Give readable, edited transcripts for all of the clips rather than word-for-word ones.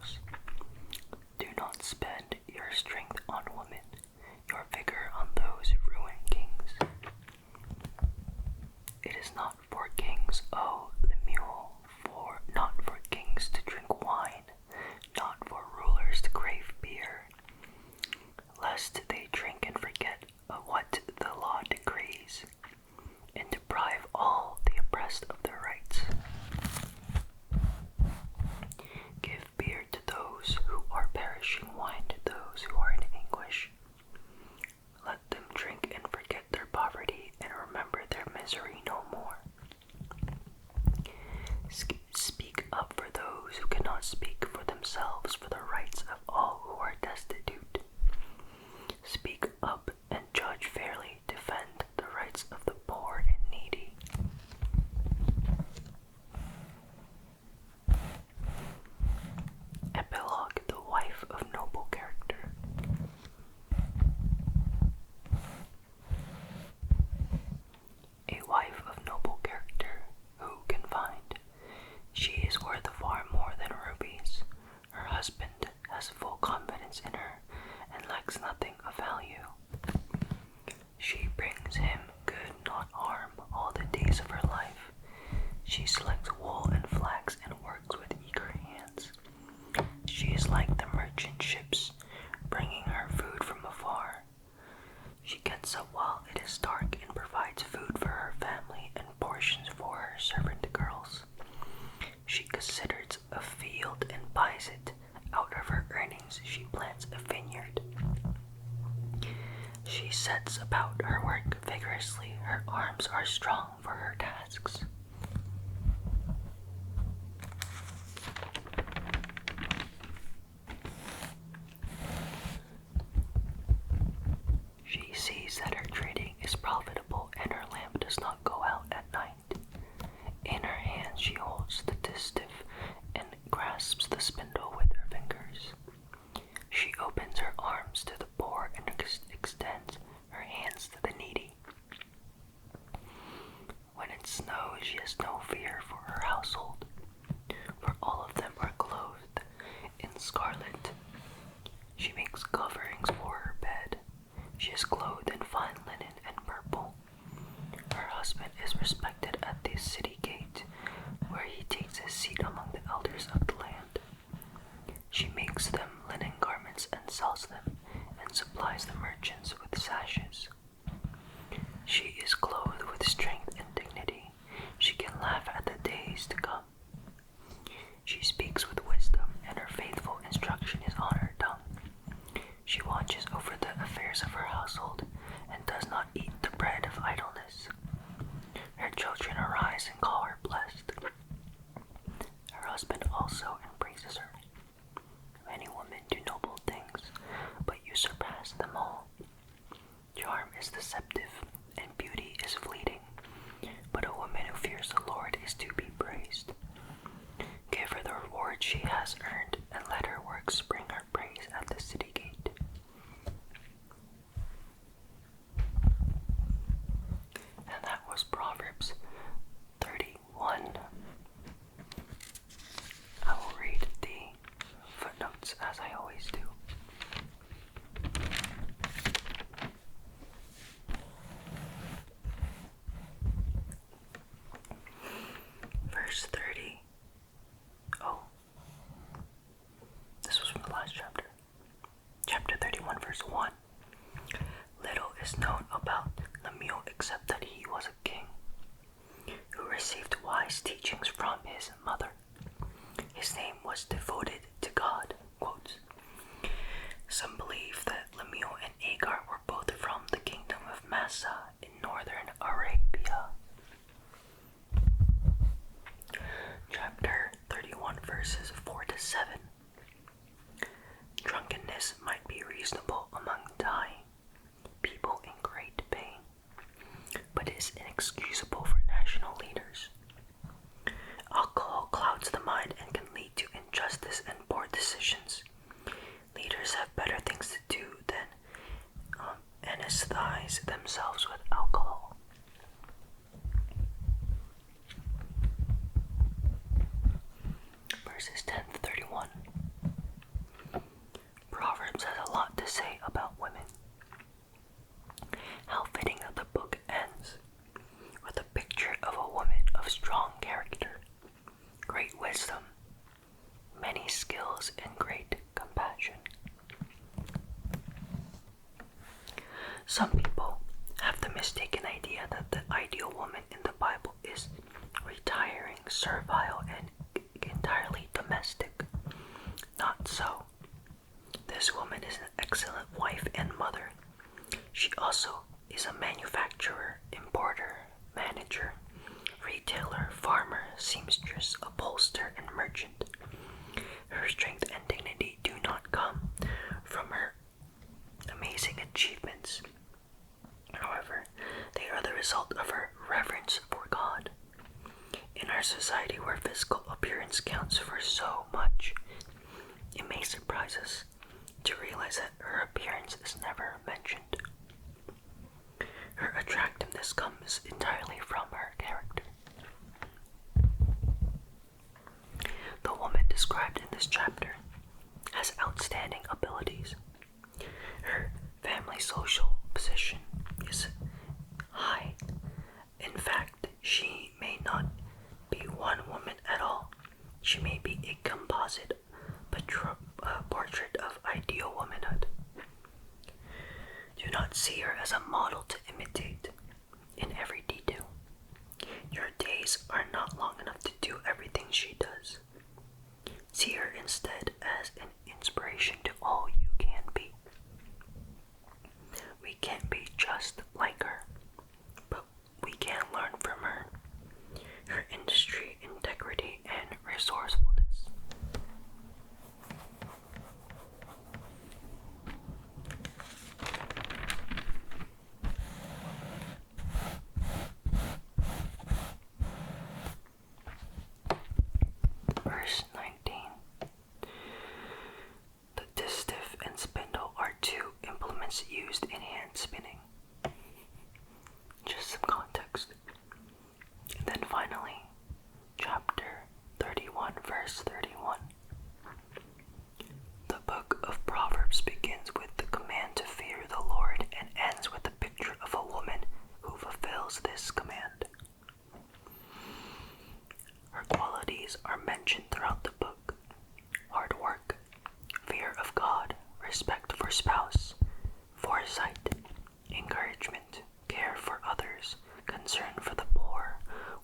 girls. Do not spend your strength on women, your vigor on those who ruin kings. It is not for kings, O Lemuel, not for kings to drink wine, not for rulers to crave beer, lest they drink and forget what the law decrees, and deprive all the oppressed of their rights. Give beer to those who are perishing, wine to those who are in anguish. Let them drink and forget their poverty and remember their misery no more. Speak up for those who cannot speak for themselves, for the rights of all who are destitute. Speak up and judge fairly, defend the rights of the poor and needy. Epilogue: the wife of noble character. A wife of noble character, who can find? She is worth far more than rubies. Her husband has full confidence in her and lacks nothing of value. She brings him good, not harm, all the days of her life. She selects wool and flax and works with eager hands. She is like the merchant ships, bringing her food from afar. She gets up while it is dark and provides food for her family and portions for her servant girls. She considers a field and buys it. Out of her earnings she plants a vineyard. She sets about her work vigorously. Her arms are strong for her tasks. She sees that her trading is profitable and her lamp does not go out at night. In her hand she holds the distaff and grasps the spindle with her fingers. She opens her arms to the poor and extends her hands to the needy. When it snows, she has no fear for her household, for all of them are clothed in scarlet. She makes coverings for her bed. She is clothed in fine linen and purple. Her husband is respected at the city gate, where he takes his seat among the elders of the land. She makes them linen garments and sells them, and supplies the merchants with sashes. She is clothed with strength and dignity. She can laugh at the days to come. She speaks with wisdom, and her faithful instruction is on her tongue. She watches over the affairs of her household, and does not eat the bread of idleness. Her children arise and call her blessed. Her husband also embraces her. Many women do noble things, but you surpass them all. Charm is deceptive, and beauty is fleeting, but a woman who fears the Lord is to be praised. Give her the reward she has earned, and let her works bring her praise at the city gate. And that was Proverbs 31. I will read the footnotes as I always do. Verse 30. Oh, this was from the last chapter. Chapter 31, verse 1. Little is known about Lemuel except that he was a king who received wise teachings from his mother. His name was devoted to God. Quotes. Some believe that Lemuel and Agar were both from the kingdom of Massa in northern Arabia. Chapter 31, verses 4 to 7. Drunkenness might be reasonable among dying people in great pain, but is inexcusable for national leaders. Alcohol clouds the mind and can lead to injustice and poor decisions. Leaders have better things to do than anesthetize themselves with alcohol. Verses 10 to 31. details and great compassion. Some people have the mistaken idea that the ideal woman in the Bible is retiring, servile, and entirely domestic. Not so. This woman is an excellent wife and mother. She also is a manufacturer, importer, manager, retailer, farmer, seamstress, upholsterer, and merchant. Her strength and dignity do not come from her amazing achievements. However, they are the result of her reverence for God. In our society where physical appearance counts for so much, it may surprise us to realize that her appearance is never mentioned. Her attractiveness comes entirely from her character. The woman described in this chapter has outstanding abilities. Her family social position is high. In fact, she may not be one woman at all. She may be a composite portrait of ideal womanhood. Do not see her as a model to imitate in every detail. Your days are not long enough to do everything she does. See her instead as an inspiration to all you can be. We can't be just like her, but we can learn from her, her industry, integrity, and resourcefulness. Verse 19. The distaff and spindle are two implements used in hand spinning. Just some context. And then finally, chapter 31, verse 31. The book of Proverbs begins with the command to fear the Lord and ends with a picture of a woman who fulfills this command. Her qualities are mentioned throughout the book: hard work, fear of God, respect for spouse, foresight, encouragement, care for others, concern for the poor,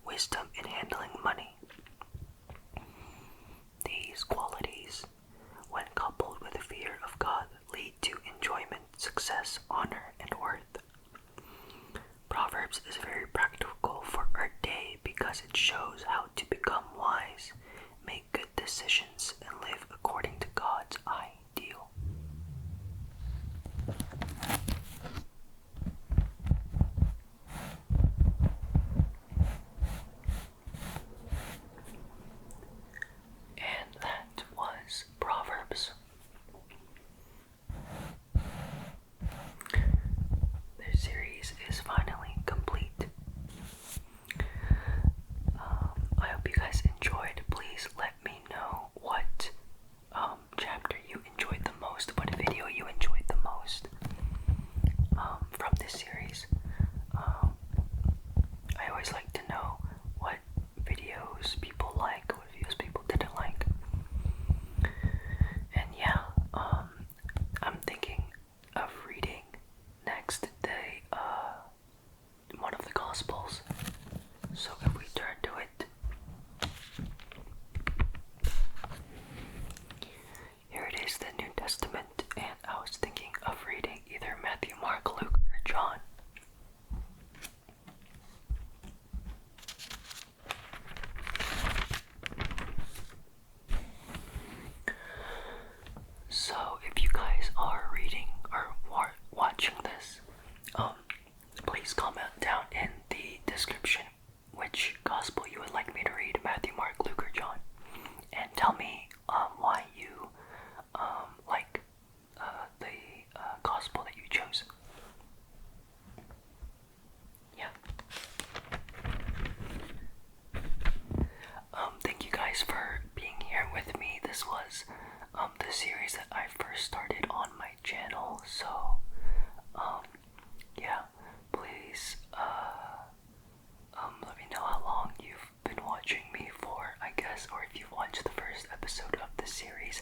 wisdom in handling money. These qualities, when coupled with a fear of God, lead to enjoyment, success, honor, and worth. Proverbs is very practical for our day because it shows how to become wise, make good decisions, and live according to God's ideal. And that was Proverbs. This series is finally complete. I hope you guys enjoyed. Please let me know what chapter you enjoyed the most, what video you enjoyed the most from this series. I always like to know what videos people like, what videos people didn't like. And yeah, I'm thinking of reading next day one of the Gospels. So if we turn to it, here it is, the New Testament, and I was thinking of reading either Matthew, Mark, Luke, or John. So if you guys are reading or watching this, please comment down in the description which gospel you would like me to read, Matthew, Mark, Luke, or John, and tell me why you like the gospel that you chose. Yeah. Thank you guys for being here with me. This was the series that I first started on my channel, so yeah, please let me know how long you've been watching me for, I guess, or if you've watched the first episode of this series,